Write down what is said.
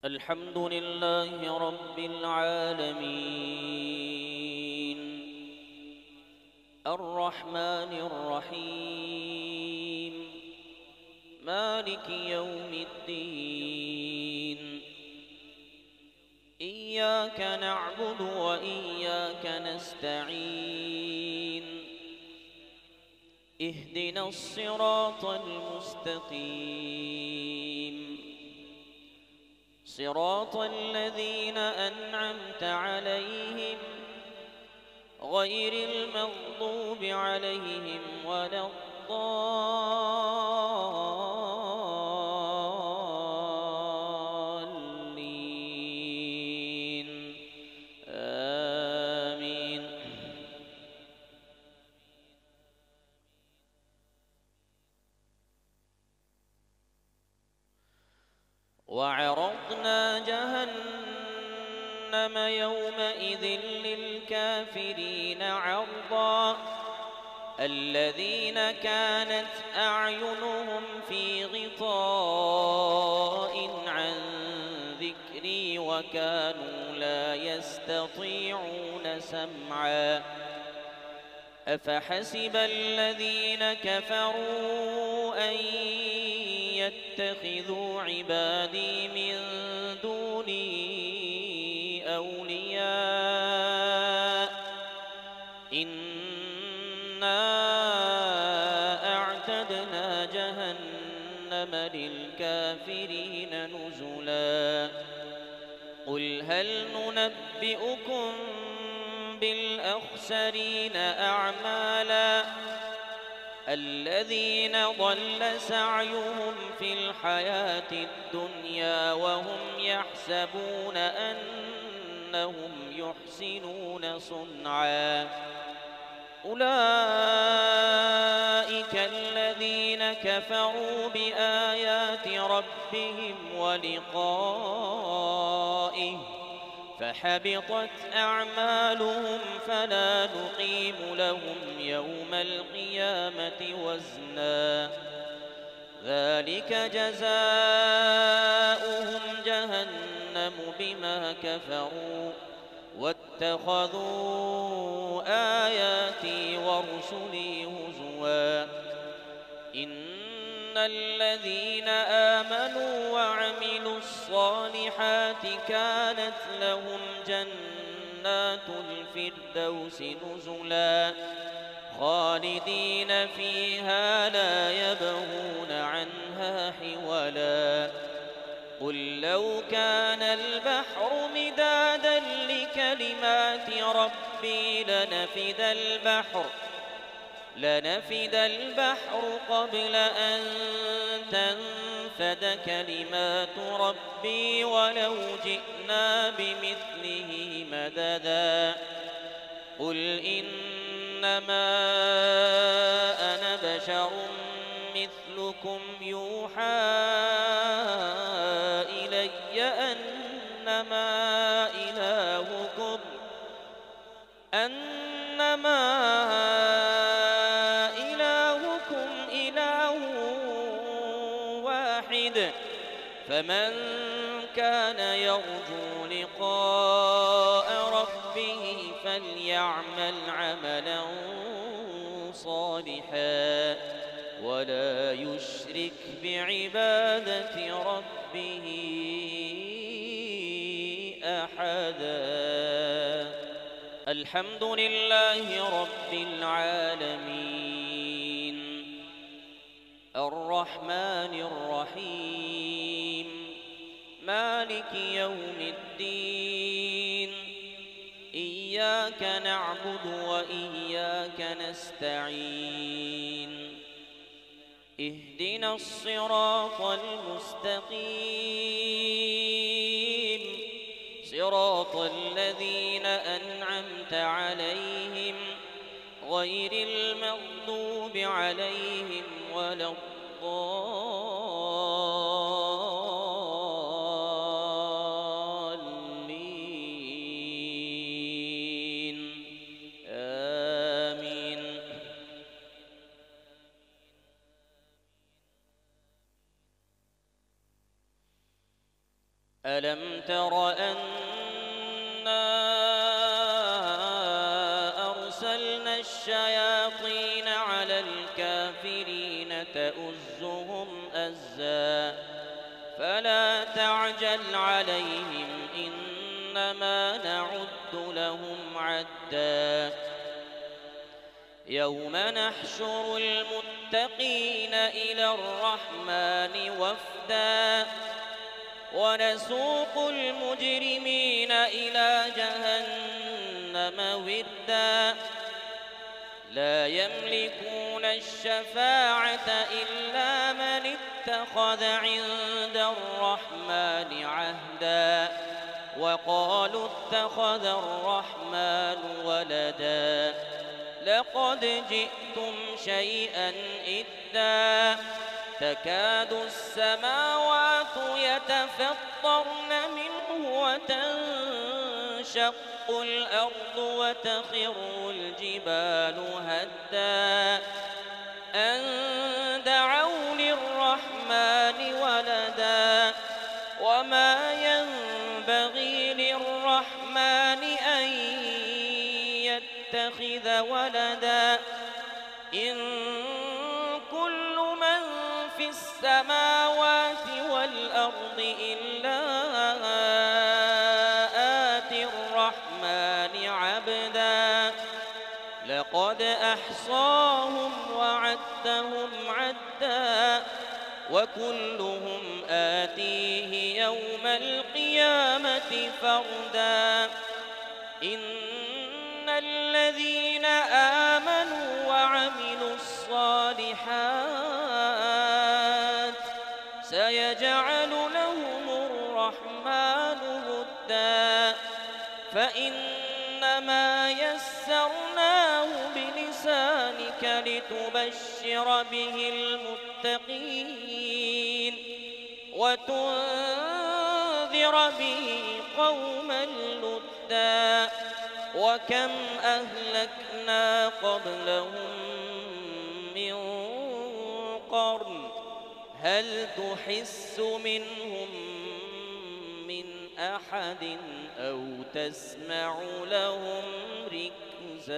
الحمد لله رب العالمين الرحمن الرحيم مالك يوم الدين إياك نعبد وإياك نستعين اهدنا الصراط المستقيم صراط الذين أنعمت عليهم غير المغضوب عليهم ولا الضالين آمين. وعرضنا جهنم يومئذ للكافرين عرضا الذين كانت أعينهم في غطاء عن ذكري وكانوا لا يستطيعون سمعا أفحسب الذين كفروا أن يتخذوا عبادي من دوني أولياء إنا أعتدنا جهنم للكافرين نزلا قل هل ننبئكم بالأخسرين أعمالا الذين ضل سعيهم في الحياة الدنيا وهم يحسبون أنهم يحسنون صنعا أولئك الذين كفروا بآيات ربهم ولقائه فحبطت أعمالهم فلا نقيم لهم يوم القيامة وزنا ذلك جزاؤهم جهنم بما كفروا واتخذوا آياتي ورسلي هزوا إن الذين آمنوا وعملوا الصالحات كانت لهم جنات الفردوس نزلا خالدين فيها لا يبغون عنها حولا قل لو كان البحر مدادا لكلمات ربي لنفد البحر قبل أن تنفد كلمات ربي ولو جئنا بمثله مددا قل إنما أنا بشر مثلكم يوحى إلي أنما إلهكم إله واحد فمن كان يرجو لقاء ربه فليعمل عملا صالحا ولا يشرك بعبادة ربه أحدا. الحمد لله رب العالمين الرحمن الرحيم مالك يوم الدين إياك نعبد وإياك نستعين اهدنا الصراط المستقيم صراط الذين أنعمت عليهم غير المغضوب عليهم ولا الضالين آمين. ألم تر أنا أرسلنا الشياطين على الكافرين تؤزهم أزا فلا تعجل عليهم إنما نعد لهم عدا يوم نحشر المتقين إلى الرحمن وفدا ونسوق المجرمين إلى جهنم وردا لا يملكون الشفاعة إلا من اتخذ عند الرحمن عهدا وقالوا اتخذ الرحمن ولدا لقد جئتم شيئا إدا تكاد السماوات يتفطرن منه وتنشق الأرض وتخر الجبال هدا أن دعوا للرحمن ولدا وما ينبغي للرحمن أن يتخذ ولدا إن كل من في السماوات والأرض إلا آتي الرحمن عبدا لقد أحصاهم وعدهم عدا وكلهم آتيه يوم القيامة فردا إن الذين آمنوا وعملوا الصالحات سيجعل لهم الرحمن ودا فإنما يسرناه بلسانك لتبشر به المتقين وتنذر به قوما لدا وكم أهلكنا قبلهم من قرن هل تحس منهم من أحد أو تسمع لهم ركزا.